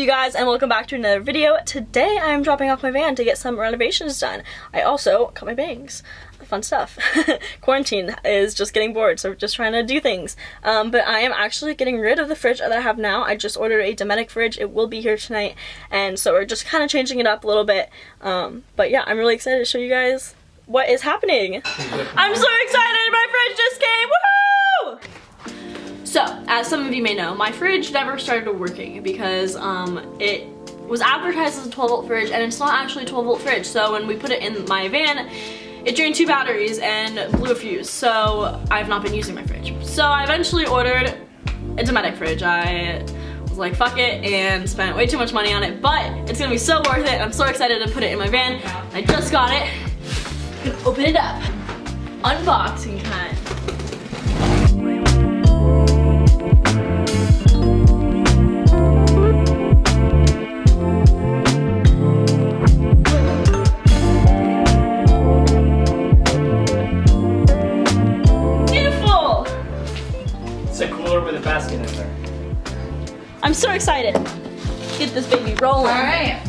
you guys, and welcome back to another video. Today I'm dropping off my van to get some renovations done. I also cut my bangs. Fun stuff. Quarantine is just getting bored, so we're just trying to do things. But I am actually getting rid of the fridge that I have now. I just ordered a DOMETIC fridge. It will be here tonight, and so we're just kind of changing it up a little bit. But yeah, I'm really excited to show you guys what is happening. I'm so excited! My fridge just came! Woohoo! So, as some of you may know, my fridge never started working because it was advertised as a 12-volt fridge, and it's not actually a 12-volt fridge. So when we put it in my van, it drained 2 batteries and blew a fuse. So I've not been using my fridge. So I eventually ordered a DOMETIC fridge. I was like, fuck it, and spent way too much money on it, but it's gonna be so worth it. I'm so excited to put it in my van. I just got it. I'm gonna open it up. Unboxing time. With a basket in there. I'm so excited. Get this baby rolling. Alright.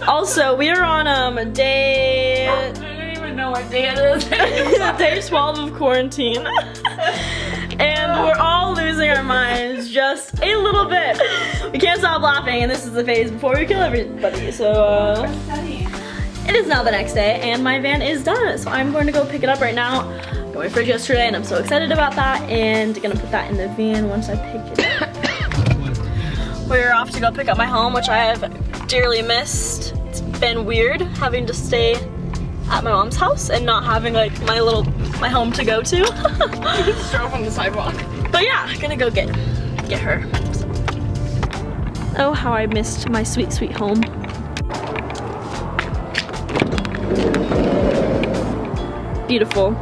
Also, we are on day... I don't even know what day it is. day 12 of quarantine. And we're all losing our minds just a little bit. We can't stop laughing, and this is the phase before we kill everybody. So it is now the next day, and my van is done. So I'm going to go pick it up right now. Got my fridge yesterday, and I'm so excited about that, and gonna put that in the van once I pick it up. We're off to go pick up my home, which I have dearly missed. It's been weird having to stay at my mom's house and not having like my home to go to. You just drove on the sidewalk. But yeah, gonna go get her. So. Oh, how I missed my sweet, sweet home. Beautiful.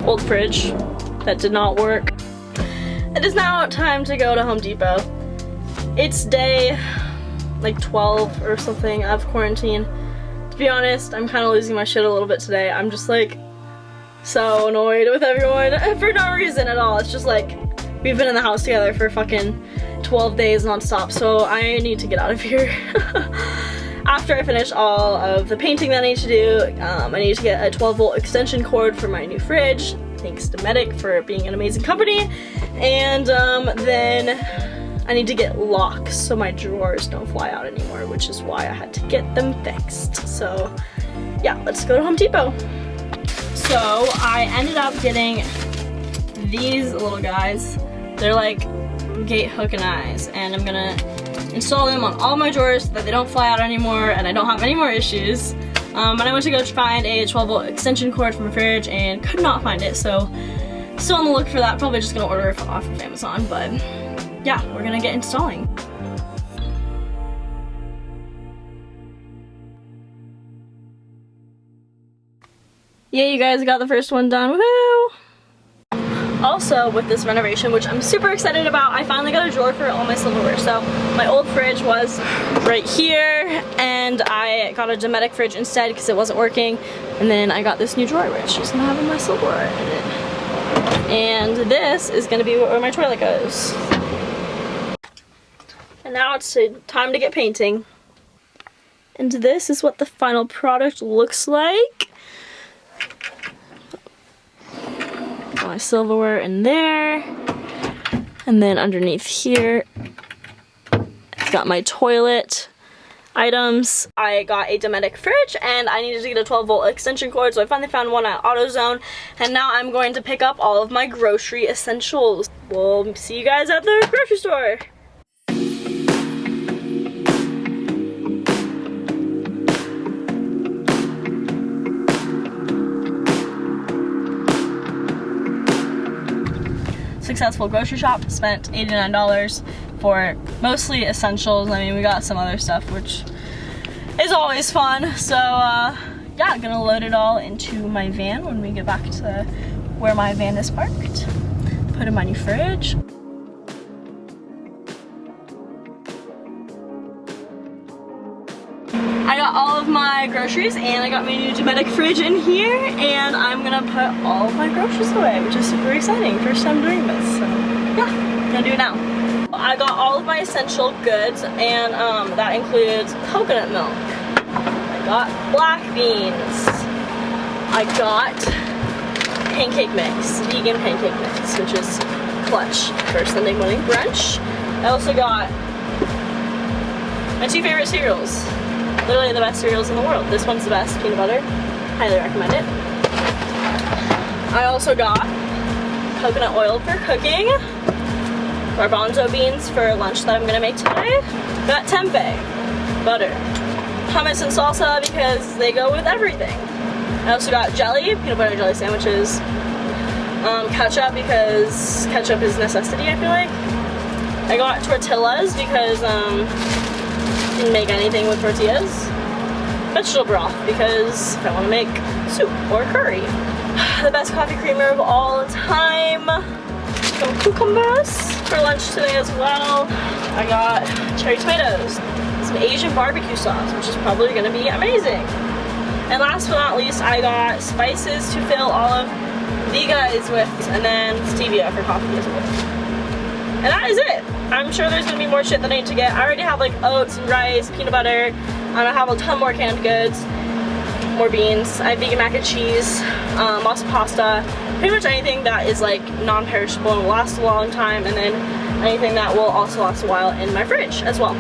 Old fridge that did not work. It is now time to go to Home Depot. It's day like 12 or something of quarantine. To be honest, I'm kind of losing my shit a little bit today. I'm just like so annoyed with everyone for no reason at all. It's just like we've been in the house together for fucking 12 days nonstop, so I need to get out of here. After I finish all of the painting that I need to do, I need to get a 12-volt extension cord for my new fridge. Thanks to DOMETIC for being an amazing company. And then I need to get locks so my drawers don't fly out anymore, which is why I had to get them fixed. So yeah, let's go to Home Depot. So I ended up getting these little guys. They're like gate hook and eyes, and I'm gonna install them on all my drawers so that they don't fly out anymore and I don't have any more issues. But I went to go find a 12-volt extension cord for my fridge and could not find it, so still on the look for that. Probably just gonna order it off of Amazon, but yeah, we're gonna get installing. Yeah, you guys got the first one done, woohoo! Also, with this renovation, which I'm super excited about, I finally got a drawer for all my silverware. So my old fridge was right here, and I got a DOMETIC fridge instead because it wasn't working. And then I got this new drawer, which is gonna have my silverware in it. And this is gonna be where my toilet goes. And now it's time to get painting. And this is what the final product looks like. My silverware in there, and then underneath here I've got my toilet items. I got a DOMETIC fridge, and I needed to get a 12-volt extension cord, so I finally found one at AutoZone, and now I'm going to pick up all of my grocery essentials. We'll see you guys at the grocery store. Successful grocery shop, spent $89 for mostly essentials. I mean, we got some other stuff, which is always fun. So yeah, I'm gonna load it all into my van when we get back to where my van is parked. Put in my new fridge. I got all of my groceries, and I got my new DOMETIC fridge in here, and I'm gonna put all of my groceries away, which is super exciting. First time doing this, so yeah, I'm gonna do it now. I got all of my essential goods, and that includes coconut milk. I got black beans. I got pancake mix, vegan pancake mix, which is clutch for Sunday morning brunch. I also got my 2 favorite cereals. Literally the best cereals in the world. This one's the best, peanut butter. Highly recommend it. I also got coconut oil for cooking, garbanzo beans for lunch that I'm gonna make today. Got tempeh, butter, hummus and salsa because they go with everything. I also got jelly, peanut butter and jelly sandwiches, ketchup because ketchup is necessity, I feel like. I got tortillas because you can make anything with tortillas. Vegetable broth because if I want to make soup or curry. The best coffee creamer of all time. Some cucumbers for lunch today as well. I got cherry tomatoes, some Asian barbecue sauce, which is probably going to be amazing. And last but not least, I got spices to fill all of the guys with, and then stevia for coffee as well. And that is it. I'm sure there's gonna be more shit that I need to get. I already have like oats and rice, peanut butter, and I have a ton more canned goods, more beans. I have vegan mac and cheese, lots of pasta, pretty much anything that is like non-perishable and will last a long time, and then anything that will also last a while in my fridge as well.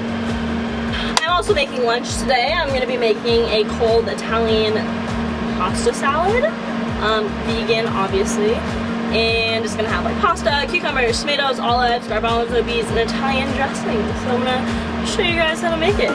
I'm also making lunch today. I'm gonna be making a cold Italian pasta salad, vegan obviously. And it's gonna have like pasta, cucumbers, tomatoes, olives, garbanzo beans, and Italian dressing. So I'm gonna show you guys how to make it.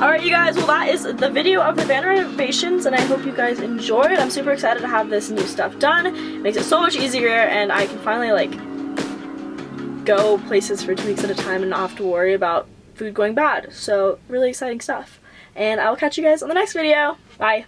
Alright you guys, well that is the video of the van renovations, and I hope you guys enjoyed. I'm super excited to have this new stuff done. It makes it so much easier, and I can finally like go places for 2 weeks at a time and not have to worry about food going bad. So really exciting stuff. And I will catch you guys on the next video. Bye.